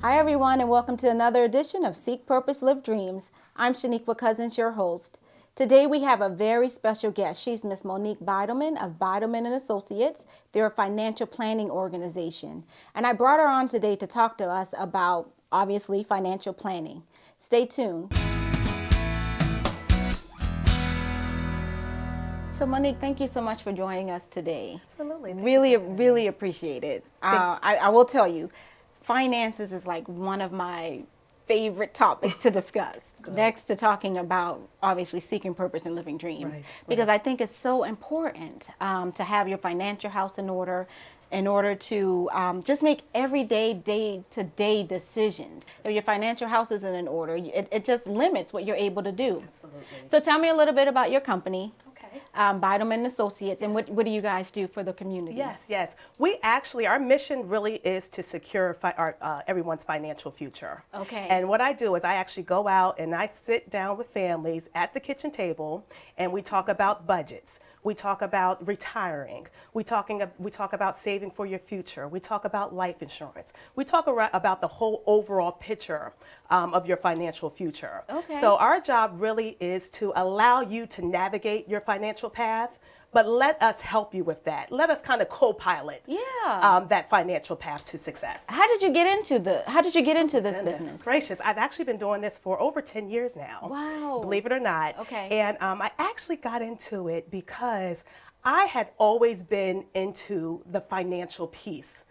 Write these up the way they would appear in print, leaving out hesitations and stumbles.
Hi everyone, and welcome to another edition of Seek Purpose, Live Dreams. I'm Shaniqua Cousins, your host. Today we have a very special guest. She's Miss Monique Beidleman of Beidleman and Associates. They're a financial planning organization. And I brought her on today to talk to us about, obviously, financial planning. Stay tuned. So Monique, thank you so much for joining us today. Absolutely. Really appreciate it. I will tell you, finances is like one of my favorite topics to discuss, next to talking about obviously seeking purpose and living dreams, because I think it's so important to have your financial house in order to just make everyday, day-to-day decisions. If your financial house isn't in order, it just limits what you're able to do. Absolutely. So tell me a little bit about your company. Okay. Beidleman and Associates, and what do you guys do for the community? Yes. We actually, our mission really is to secure everyone's financial future. Okay. And what I do is I actually go out and I sit down with families at the kitchen table and we talk about budgets. We talk about retiring. We talk about saving for your future. We talk about life insurance. We talk about the whole overall picture of your financial future. Okay. So our job really is to allow you to navigate your financial path, but let us help you with that. Let us kind of co-pilot that financial path to success. How did you get into this business? Gracious, I've actually been doing this for over 10 years now. Wow. Believe it or not. Okay. And I actually got into it because I had always been into the financial piece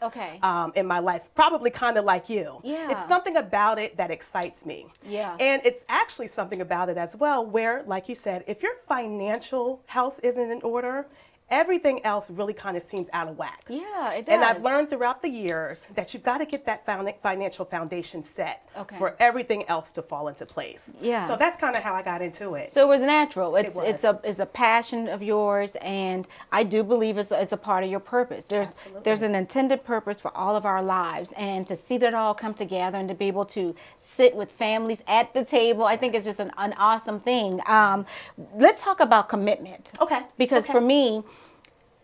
in my life, probably kind of like you. Yeah. It's something about it that excites me. Yeah. And it's actually something about it as well where, like you said, if your financial house isn't in order, everything else really kind of seems out of whack. Yeah, it does. And I've learned throughout the years that you've got to get that financial foundation set for everything else to fall into place. Yeah. So that's kind of how I got into it. So it was natural. It's a passion of yours, and I do believe it's a part of your purpose. There's an intended purpose for all of our lives, and to see that all come together and to be able to sit with families at the table, I think it's just an awesome thing. Let's talk about commitment. Okay. Because for me,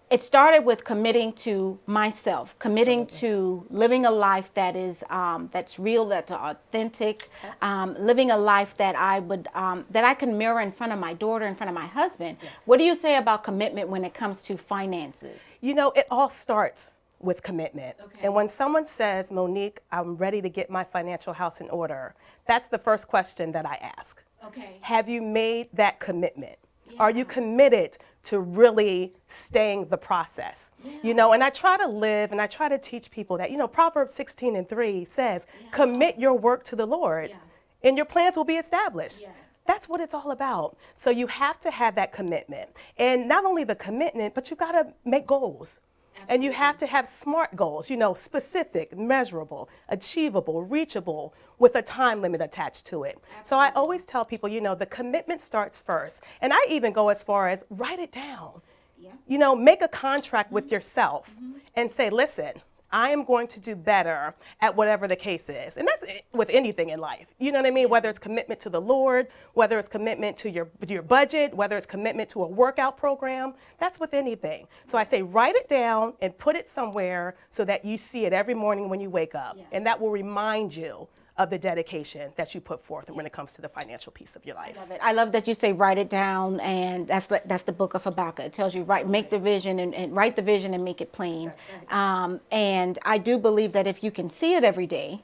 it started with committing to myself, committing to living a life that is that's real, that's authentic, living a life that I can mirror in front of my daughter, in front of my husband. Yes. What do you say about commitment when it comes to finances? You know, it all starts with commitment. Okay. And when someone says, Monique, I'm ready to get my financial house in order, that's the first question that I ask. Okay. Have you made that commitment? Yeah. Are you committed to really staying the process? Yeah. You know, and I try to live and I try to teach people that, you know, Proverbs 16:3 says, commit your work to the Lord and your plans will be established. Yes. That's what it's all about. So you have to have that commitment. And not only the commitment, but you got to make goals. Absolutely. And you have to have SMART goals, you know, specific, measurable, achievable, reachable, with a time limit attached to it. Absolutely. So I always tell people, you know, the commitment starts first. And I even go as far as write it down. Yeah. You know, make a contract with yourself and say, listen, I am going to do better at whatever the case is. And that's with anything in life. You know what I mean? Whether it's commitment to the Lord, whether it's commitment to your budget, whether it's commitment to a workout program, that's with anything. So I say write it down and put it somewhere so that you see it every morning when you wake up. And that will remind you of the dedication that you put forth when it comes to the financial piece of your life. I love it. I love that you say write it down, and that's the book of Habakkuk. It tells you make the vision and write the vision and make it plain. Right. And I do believe that if you can see it every day,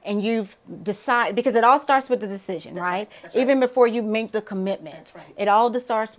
and you've decided, because it all starts with the decision, right? Even before you make the commitment, it starts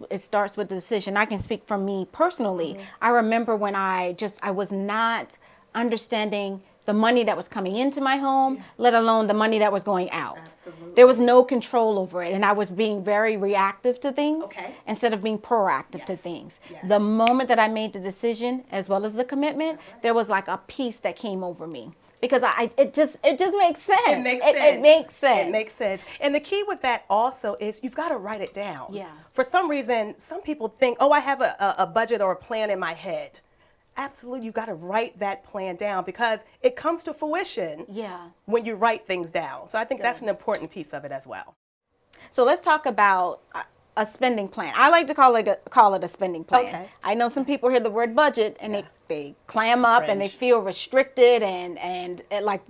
with the decision. I can speak from me personally. I remember when I was not understanding the money that was coming into my home, let alone the money that was going out. Absolutely. There was no control over it, and I was being very reactive to things instead of being proactive to things. Yes. The moment that I made the decision, as well as the commitment, there was like a peace that came over me. Because it just makes sense. It makes sense. It makes sense. It makes sense. And the key with that also is you've got to write it down. Yeah. For some reason, some people think, oh, I have a budget or a plan in my head. Absolutely, you got to write that plan down because it comes to fruition when you write things down. So I think that's an important piece of it as well. So let's talk about a spending plan. I like to call it a spending plan. Okay. I know some people hear the word budget and they clam up and they Cringe. feel restricted and it, like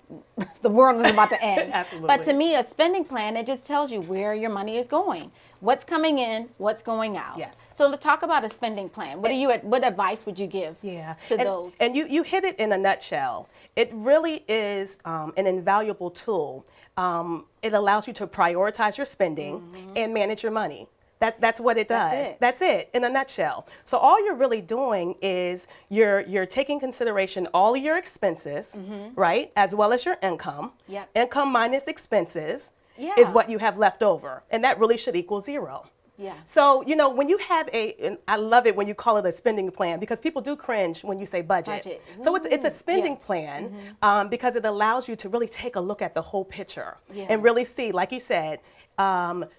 the world is about to end. Absolutely. But to me, a spending plan, it just tells you where your money is going, what's coming in, what's going out. Yes. So let's talk about a spending plan. What advice would you give to those? And you hit it in a nutshell. It really is an invaluable tool. It allows you to prioritize your spending and manage your money. That's what it does. That's it in a nutshell. So all you're really doing is you're taking consideration all of your expenses, right, as well as your income. Yep. Income minus expenses is what you have left over, and that really should equal zero. Yeah. So, when you have and I love it when you call it a spending plan, because people do cringe when you say budget. So it's a spending plan because it allows you to really take a look at the whole picture and really see, like you said,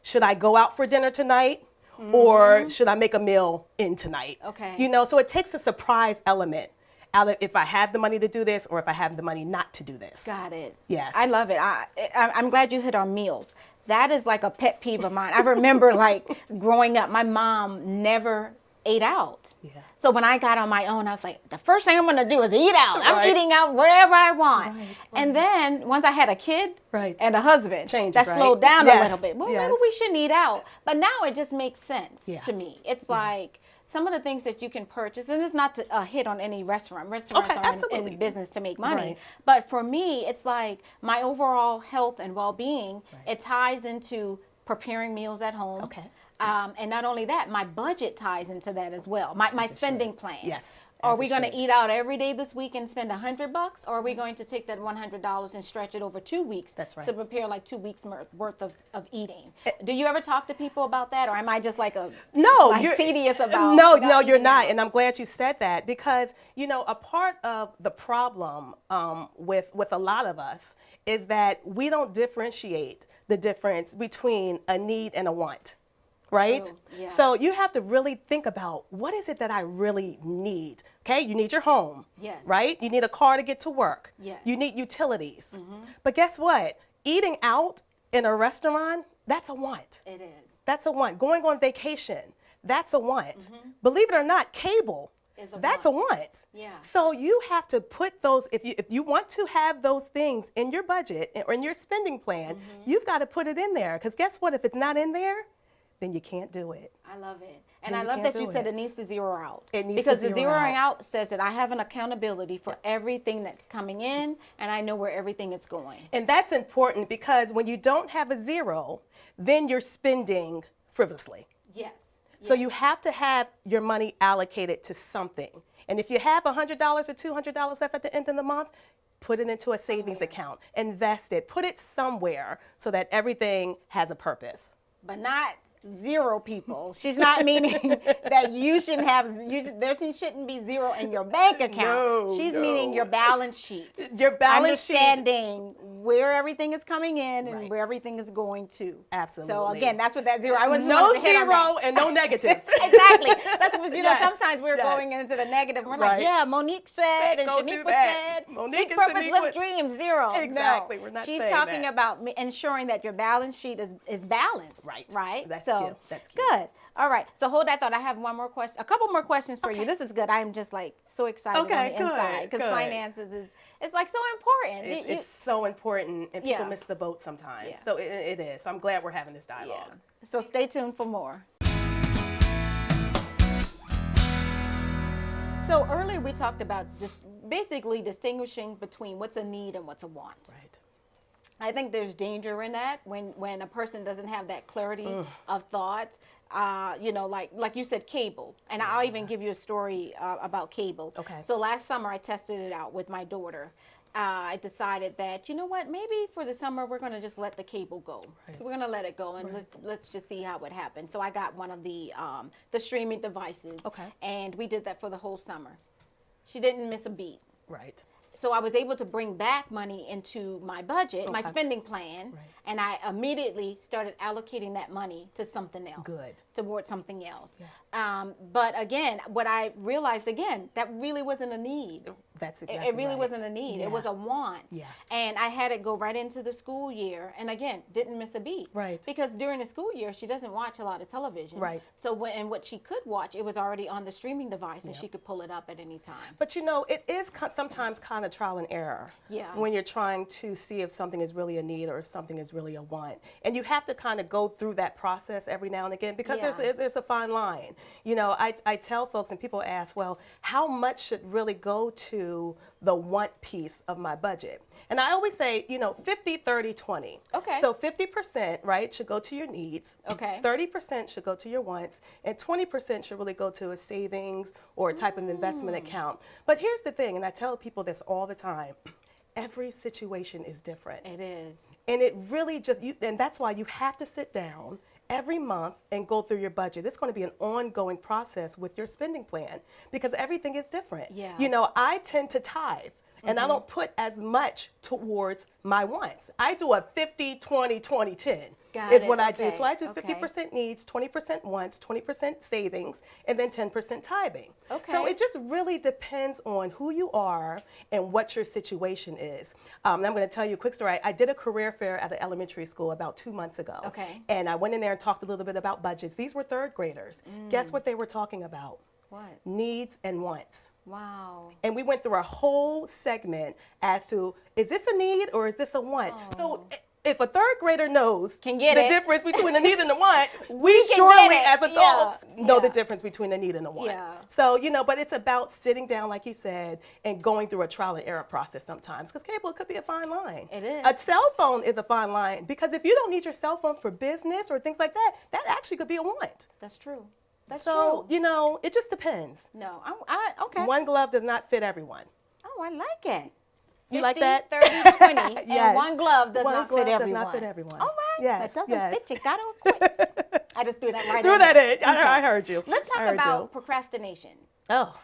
should I go out for dinner tonight or should I make a meal in tonight? Okay. So it takes a surprise element out of if I have the money to do this or if I have the money not to do this. Got it. Yes. I love it. I'm glad you hit on meals. That is like a pet peeve of mine. I remember like growing up, my mom never ate out. Yeah. So when I got on my own, I was like, the first thing I'm going to do is eat out. I'm eating out wherever I want. Right. And then once I had a kid and a husband, Changes, that right? slowed down a little bit. Well, Yes. maybe we shouldn't eat out. But now it just makes sense Yeah. to me. It's like some of the things that you can purchase, and it's not to hit on any restaurant. Restaurants Okay, are absolutely. in business to make money. Right. But for me, it's like my overall health and well-being, it ties into preparing meals at home. Okay. And not only that, my budget ties into that as well. My spending plan. Yes. Are as we it going to should. eat out every day this week and spend $100, or are we going to take that $100 and stretch it over 2 weeks? That's right. To prepare like 2 weeks worth of eating. Do you ever talk to people about that, or am I just like you're tedious about? No, about you're eating not, out? and I'm glad you said that because a part of the problem with a lot of us is that we don't differentiate the difference between a need and a want. Right? True, yeah. So you have to really think about what is it that I really need. Okay, you need your home. Yes. Right? You need a car to get to work. Yes. You need utilities. But guess what? Eating out in a restaurant, that's a want. It is. That's a want. Going on vacation, that's a want. Believe it or not, cable, that's a want. Yeah. So you have to put those, if you want to have those things in your budget or in your spending plan, you've got to put it in there. Because guess what? If it's not in there, then you can't do it. I love it. And Then I you love can't that you do said it. it needs to zero out. It needs because to the zero zeroing out. out says that I have an accountability for everything that's coming in, and I know where everything is going. And that's important because when you don't have a zero, then you're spending frivolously. Yes. So you have to have your money allocated to something. And if you have $100 or $200 left at the end of the month, put it into a savings account, invest it, put it somewhere so that everything has a purpose. But not zero, people. She's not meaning that you shouldn't have, there shouldn't be zero in your bank account. No, She's no. meaning your balance sheet. Your balance sheet. Understanding where everything is coming in and Right. where everything is going to. Absolutely. So again, that's what that zero, I was No to hit on that. zero and no negative. Exactly. That's what Yes. sometimes we're Yes. going into the negative. We're Right. like, yeah, Monique said and Go do Shaniqua that. said, Monique seek and purpose, Shaniqua- live dreams, zero. Exactly. No. We're not She's saying talking that. about ensuring that your balance sheet is balanced. Right. Right. That's so cute. That's cute. good. All right. So hold that thought. I have one more question, a couple more questions for you. This is good. I'm just like so excited on Okay, the good, inside because good. finances it's like so important. It's so important, and people Yeah. miss the boat sometimes. Yeah. So it is. So I'm glad we're having this yeah. dialogue. So stay tuned for more. So earlier we talked about just basically distinguishing between what's a need and what's a want. Right. I think there's danger in that when a person doesn't have that clarity of thought. Like you said, cable. And I'll even give you a story about cable. Okay. So last summer I tested it out with my daughter. I decided that, you know what, maybe for the summer we're going to just let the cable go. Right. We're going to let it go and let's just see how it happens. So I got one of the streaming devices. Okay. And we did that for the whole summer. She didn't miss a beat. Right. So I was able to bring back money into my budget, my Okay. spending plan, Right. and I immediately started allocating that money to something else. Good. Towards something else. Yeah. But again, what I realized again, that really wasn't a need. That's exactly It really right. wasn't a need. Yeah. It was a want. Yeah. And I had it go right into the school year. And again, didn't miss a beat. Right. Because during the school year, she doesn't watch a lot of television. Right. So what she could watch, it was already on the streaming device and she could pull it up at any time. But it is sometimes kind of trial and error. Yeah. When you're trying to see if something is really a need or if something is really a want. And you have to kind of go through that process every now and again because there's a fine line. I tell folks and people ask, well, how much should really go to the want piece of my budget? And I always say, 50, 30, 20. Okay. So 50%, right, should go to your needs. Okay. 30% should go to your wants, and 20% should really go to a savings or a type of investment account. But here's the thing, and I tell people this all the time. Every situation is different. It is. And it really and that's why you have to sit down every month and go through your budget. It's going to be an ongoing process with your spending plan because everything is different. Yeah. I tend to tithe. And I don't put as much towards my wants. I do a 50, 20, 20, 10 is what I do. So I do 50% needs, 20% wants, 20% savings, and then 10% tithing. Okay. So it just really depends on who you are and what your situation is. And I'm going to tell you a quick story. I did a career fair at an elementary school about 2 months ago. Okay. And I went in there and talked a little bit about budgets. These were third graders. Guess what they were talking about? What? Needs and wants. Wow. And we went through a whole segment as to, is this a need or is this a want? Oh. So if a third grader knows Can get the it. difference between a need and a want, we can surely get it. as adults know the Yeah. difference between a need and a want. Yeah. So, but it's about sitting down, like you said, and going through a trial and error process sometimes. Because cable, it could be a fine line. It is. A cell phone is a fine line because if you don't need your cell phone for business or things like that, that actually could be a want. That's true. That's So, true. it just depends. No, okay. One glove does not fit everyone. Oh, I like it. You like 50, that? 30, 20, Yes. and one glove does One not glove fit does everyone. not fit everyone. All right. Yes, That doesn't yes. fit. You got to quit. I just threw that right in. Threw that in. Okay. I heard you. Let's I talk heard about you. procrastination. Oh.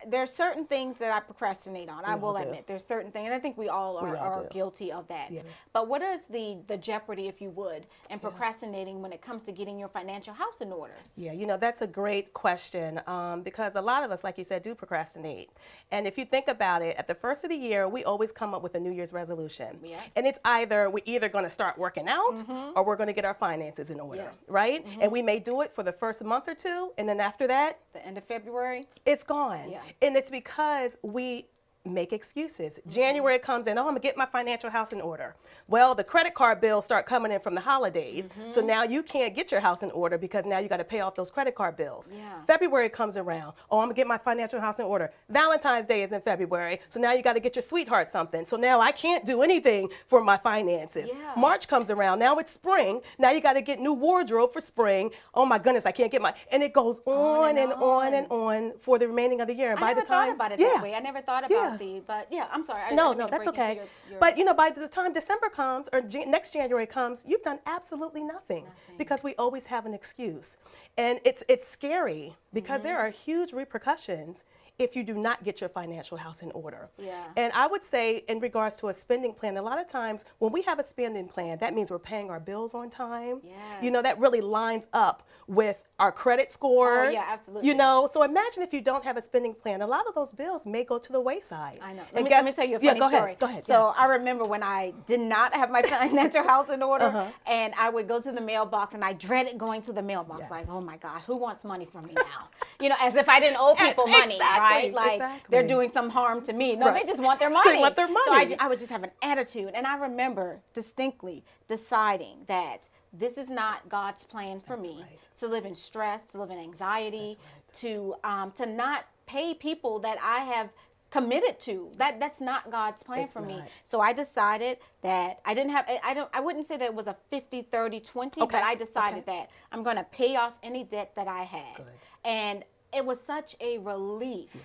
There's certain things that I procrastinate on. I We will all do. admit there's certain things, and I think we all are do. guilty of that. Yeah. But what is the jeopardy, if you would, in procrastinating when it comes to getting your financial house in order? Yeah, that's a great question because a lot of us, like you said, do procrastinate. And if you think about it, at the first of the year, we always come up with a New Year's resolution. Yeah. And it's we're either going to start working out or we're going to get our finances in order, Yes. right? And we may do it for the first month or two, and then after that, The end of February? it's gone. Yeah. And it's because we make excuses. January comes in, I'm gonna get my financial house in order. Well, the credit card bills start coming in from the holidays. So now you can't get your house in order because now you gotta pay off those credit card bills. Yeah. February comes around, I'm gonna get my financial house in order. Valentine's Day is in February, so now you gotta get your sweetheart something. So now I can't do anything for my finances. Yeah. March comes around, now it's spring, now you gotta get new wardrobe for spring. Oh my goodness, I can't get and it goes on and on and on for the remaining of the year. And I by never the time, thought about it yeah. that way. I never thought about but yeah, I'm sorry. I No, didn't mean to that's break into okay. your- But by the time December comes or next January comes, you've done absolutely nothing because we always have an excuse. And it's scary because there are huge repercussions if you do not get your financial house in order. Yeah. And I would say in regards to a spending plan, a lot of times when we have a spending plan, that means we're paying our bills on time. Yes. That really lines up with our credit score. Oh, yeah, absolutely. So imagine if you don't have a spending plan, a lot of those bills may go to the wayside. I know. And Let me tell you a funny go story. Ahead, go ahead. So yes. I remember when I did not have my financial house in order, and I would go to the mailbox, and I dreaded going to the mailbox. Yes. Like, oh my gosh, who wants money from me now? As if I didn't owe people money, right? Like they're doing some harm to me. No, Right. they just want their money. They want their money. So I would just have an attitude, and I remember distinctly deciding that this is not God's plan for me right. to live in stress, to live in anxiety, right. to not pay people that I have committed to. That's not God's plan It's for me. not. So I decided that I wouldn't say that it was a 50, 30, 20, Okay. but I decided that I'm going to pay off any debt that I had. Good. And it was such a relief.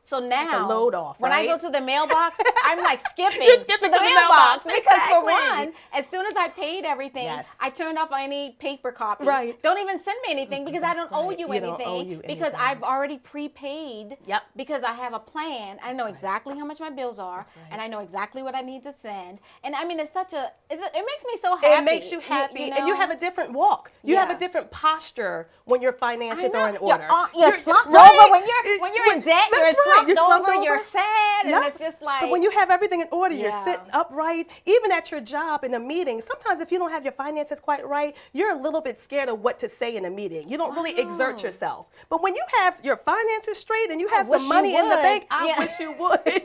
So now, load off, when I go right? to the mailbox, I'm like skipping, You're skipping to the to the mailbox. mailbox, Because for exactly. one, as soon as I paid everything, Yes. I turned off any paper copies. Right. Don't even send me anything because I don't owe right. you You don't anything. owe you Because anything. I've already prepaid. Yep. Because I have a plan. I know exactly how much my bills are, right. and I know exactly what I need to send. And I mean, it makes me so happy. It makes you happy, know? and you have a different walk. You have Yeah. a different posture when your finances I are in know. order. You're slumped right? over when you're in debt. You're That's right. slumped You're slumped over. You're sad, Yep. and it's just like. But when you have everything in order, you're Yeah. sitting upright, even at your job in a meeting. Sometimes if you don't have your finances quite right, you're a little bit scared of what to say in a meeting. You don't really exert yourself. But when you have your finances straight and you have wish some you money in the would. bank, I Yeah. wish you would.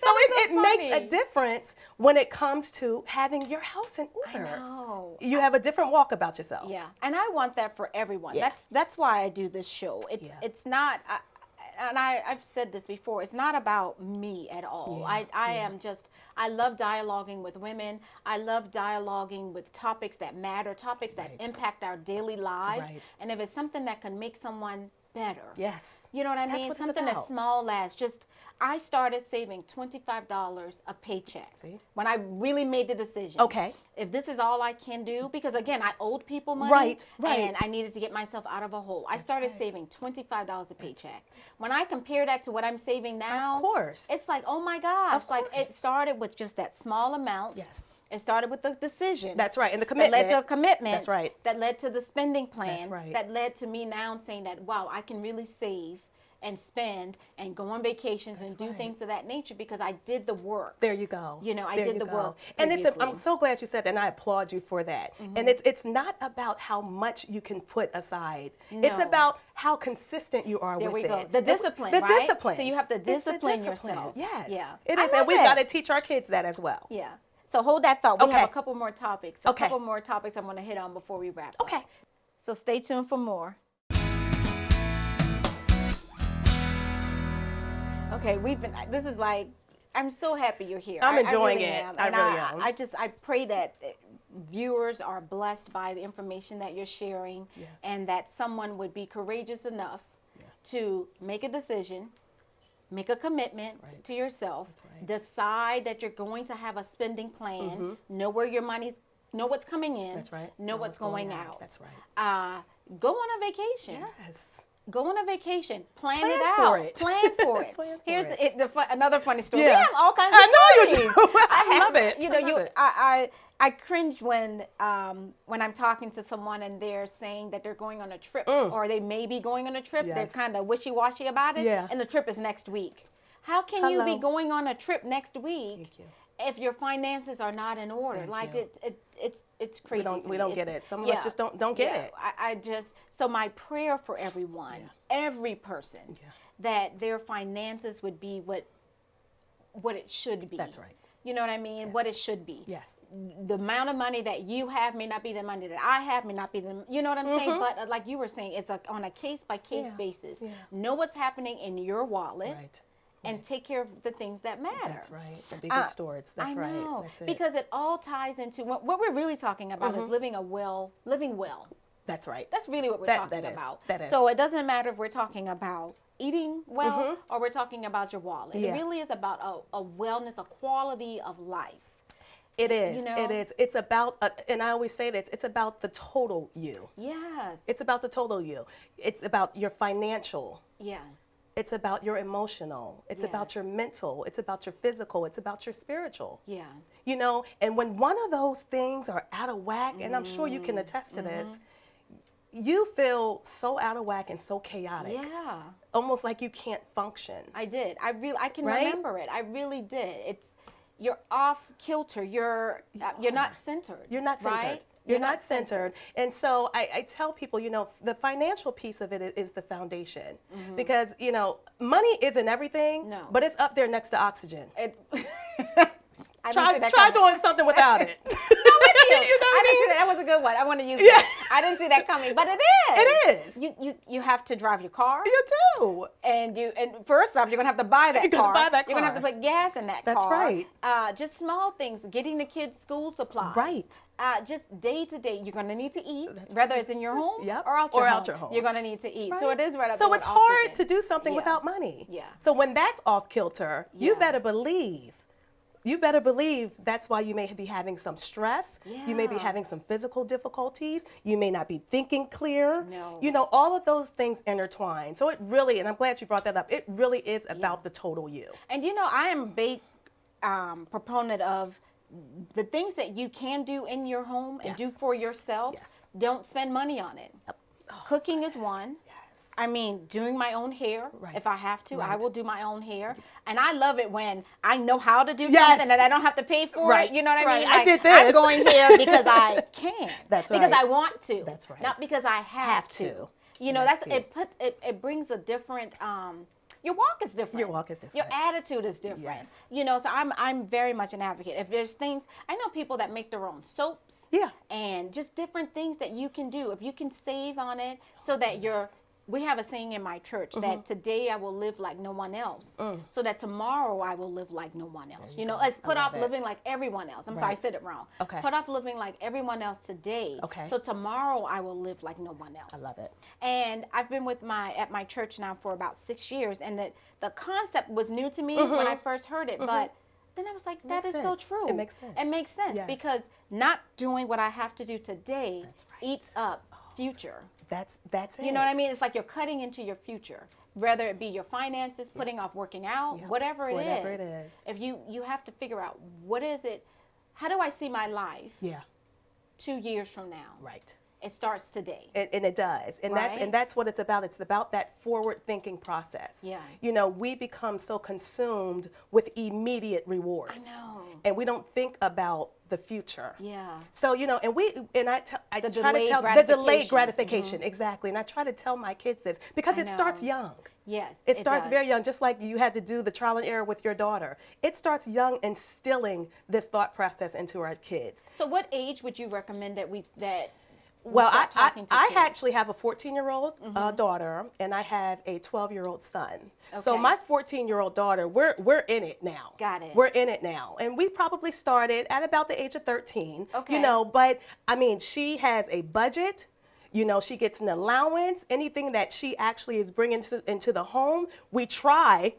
So it makes a difference when it comes to having your house in order. I know. You have a different walk about yourself. Yeah, and I want that for everyone. Yeah. That's why I do this show. It's not, I've said this before. It's not about me at all. Yeah. I love dialoguing with women. I love dialoguing with topics that matter, topics that impact our daily lives. Right. And if it's something that can make someone better. Yes. You know what I That's mean? what it's Something as about. small as I started saving $25 a paycheck. See? When I really made the decision. Okay. If this is all I can do, because again, I owed people money. Right. And I needed to get myself out of a hole. I started saving $25 a paycheck. When I compare that to what I'm saving now, Of course. it's like, oh my gosh. Of Like it course. started with just that small amount. Yes. It started with the decision. That's right. And the That commitment. led to a commitment. That's right. That led to the spending plan. That's right. That led to me now saying that, wow, I can really save and spend and go on vacations and do right. things of that nature because I did the work. There you go. You know, I There did you the go. work And I'm previously. so glad you said that, and I applaud you for that. And it's not about how much you can put aside. It's No. about how consistent you are There with we go. it. The discipline, The right? discipline. So you have to It's the discipline discipline. yourself. Yes. Yeah. It I is. love And we've it. got to teach our kids that as well. Yeah. So hold that thought. We Okay. have a couple more topics. A Okay. couple more topics I want to hit on before we wrap up. Okay. So stay tuned for more. Okay, this is like, I'm so happy you're here. I'm enjoying really it. am. I And really am. I pray that viewers are blessed by the information that you're sharing Yes. and that someone would be courageous enough to make a decision, make a commitment That's right. to yourself, That's right. decide that you're going to have a spending plan, know where your money's, know what's coming in, That's right. know what's going out. That's right. Go on a vacation. Yes. Go on a vacation. Plan Plan it out. for it. Plan for it. Plan for Here's it. another funny story. Yeah. We have all kinds of I know you stories. do. I love it. You know, I love it. I cringe when I'm talking to someone and they're saying that they're going on a trip or they may be going on a trip. They're Yes. kind of wishy-washy about it. Yeah. And the trip is next week. How can you be Hello. going on a trip next week Thank you. if your finances are not in order? Thank like you. it's crazy. We to don't me. get It's- it. Some of us just don't get it. I just, so my prayer for everyone, every person, that their finances would be what it should be. That's right. You know what I mean? What it should be. Yes. The amount of money that you have may not be the money that I have, may not be the, you know what I'm saying? But like you were saying, it's on a case-by-case basis. Yeah. Know what's happening in your wallet. Right. And take care of the things that matter. That's right. And be good stewards. That's I right. know, That's it. because it all ties into what we're really talking about is living well. That's right. That's really what we're That talking is. about. That is. So it doesn't matter if we're talking about eating well or we're talking about your wallet. Yeah. It really is about a wellness, a quality of life. It is. You know? It is. It's about, and I always say this, it's about the total you. Yes. It's about the total you. It's about your financial. Yeah. It's about your emotional. It's about Yes. your mental. It's about your physical. It's about your spiritual. Yeah. You know, and when one of those things are out of whack, and I'm sure you can attest to this, you feel so out of whack and so chaotic. Yeah. Almost like you can't function. I did. I can Right? remember it. I really did. You're off kilter. You're not centered. You're not centered. Right? You're not centered. And so I tell people, you know, the financial piece of it is the foundation. Because, you know, money isn't everything, No. but it's up there next to oxygen. I didn't see that Try coming. doing something without it. I'm with You know what I I didn't see mean? that. That was a good one. I want to use Yeah. that. I didn't see that coming, but it is. It is. You have to drive your car. You do. And first off, you're gonna have to buy that You're car. gonna buy that You're gonna have to car. put gas in that That's car. right. Just small things, getting the kids school supplies. Right. Just day to day, you're gonna need to eat, whether it's in your home Yep. or out your home. You're gonna need to eat. Right. So it is right up So there it's with hard oxygen. to do something Yeah. without money. Yeah. So when that's off kilter, you Yeah. better believe. You better believe that's why you may be having some stress. You may be Yeah. having some physical difficulties. You may not be thinking clear. No. You know, all of those things intertwine. So it really, and I'm glad you brought that up, it really is about the total you. And you know, I am a big proponent of the things that you can do in your home and Yes. do for yourself. Yes. Don't spend money on it. Cooking is one. Yes. I mean, doing my own hair. Right. If I have to, I Right. will do my own hair. And I love it when I know how to do Yes. something that I don't have to pay for Right. it. You know what I Right. mean? I Like, did I'm this. going here because I can. That's Because right. I want to. That's right. Not because I have to. You know, That's it brings a different your walk is different. Your walk is different. Your attitude is different. Yes. You know, so I'm very much an advocate. If there's things, I know people that make their own soaps. Yeah. And just different things that you can do. If you can save on it so that we have a saying in my church that today I will live like no one else, so that tomorrow I will live like no one else. You know, let's put off living like everyone else. I'm sorry, I said it wrong. Okay. Put off living like everyone else today. Okay. So tomorrow I will live like no one else. I love it. And I've been with at my church now for about 6 years, and the concept was new to me when I first heard it, but then I was like, that Makes is so sense. true. It makes sense. It makes sense Yes. because not doing what I have to do today That's right. eats up future. That's it. You know what I mean? It's like you're cutting into your future, whether it be your finances, putting off working out, Yep. whatever it Whatever is. it is. If you have to figure out what is it, how do I see my life Yeah. 2 years from now? Right. It starts today. And it does. And Right? that's what it's about. It's about that forward thinking process. Yeah. You know, we become so consumed with immediate rewards. I know. And we don't think about the future. Yeah. So, you know, I try to delayed tell the delayed gratification. gratification, exactly. And I try to tell my kids this because I it starts know. young. Yes. It starts does. very young, just like you had to do the trial and error with your daughter. It starts young, instilling this thought process into our kids. So what age would you recommend that we Well, start talking to I kids? actually have a 14-year-old daughter, and I have a 12-year-old son. So Okay. my 14-year-old daughter, we're in it now. Got it. We're in it now, and we probably started at about the age of 13. Okay. You know, but I mean, she has a budget. You know, she gets an allowance. Anything that she actually is bringing into the home, we try.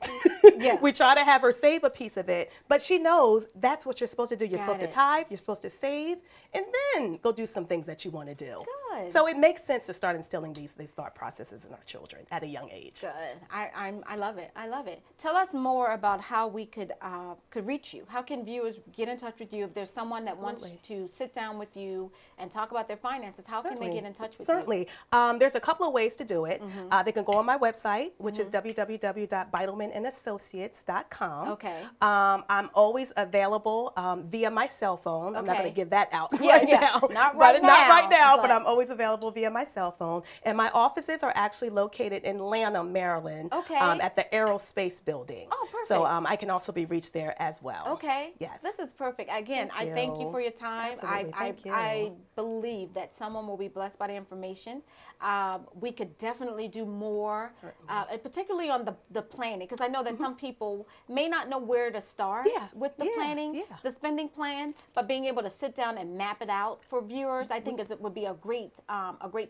Yeah. We try to have her save a piece of it, but she knows that's what you're supposed to do. You're Got supposed to it. tithe, you're supposed to save, and then go do some things that you want to do. Good. So it makes sense to start instilling these thought processes in our children at a young age. Good. I love it. I love it. Tell us more about how we could reach you. How can viewers get in touch with you if there's someone that wants Absolutely. to sit down with you and talk about their finances? How can they get in touch with you? Certainly. There's a couple of ways to do it. They can go on my website, which is www.beidlemanandassociates.com. Okay. I'm always available via my cell phone. I'm not Okay. going to give that out Yeah, right yeah. now. Not right Not right now, now, but but- I'm always available via my cell phone. And my offices are actually located in Lanham, Maryland, Okay. at the Aerospace Building. Oh, perfect. So I can also be reached there as well. Okay. Yes. This is perfect. Again, Thank I thank you you. for your time. Absolutely. Thank you. I believe that someone will be blessed by the information. We could definitely do more, and particularly on the planning, because I know that some people may not know where to start Yeah. with the Yeah. planning, Yeah. the spending plan, but being able to sit down and map it out for viewers, I think it would be a great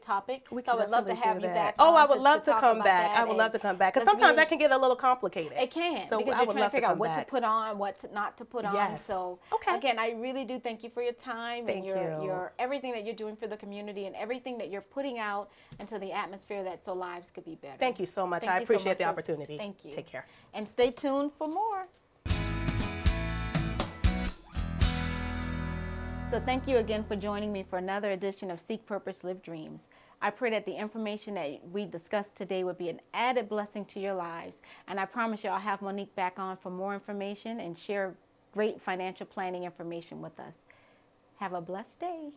topic. We So I can would love to definitely have do you that. back. Oh, on I would love to talk come about back. that I would love and to come back because let's sometimes really- that can get a little complicated. It can, So because I you're would trying love to figure out come what back. to put on, what not to put on. Yes. So Okay. again, I really do thank you for your time Thank and you. your everything that you're doing for the community and everything that you're putting out into the atmosphere that so lives could be better. Thank you so much. Thank I you so appreciate much the for- opportunity. Thank you. Take care. And stay tuned for more. So thank you again for joining me for another edition of Seek Purpose, Live Dreams. I pray that the information that we discussed today would be an added blessing to your lives. And I promise you I'll have Monique back on for more information and share great financial planning information with us. Have a blessed day.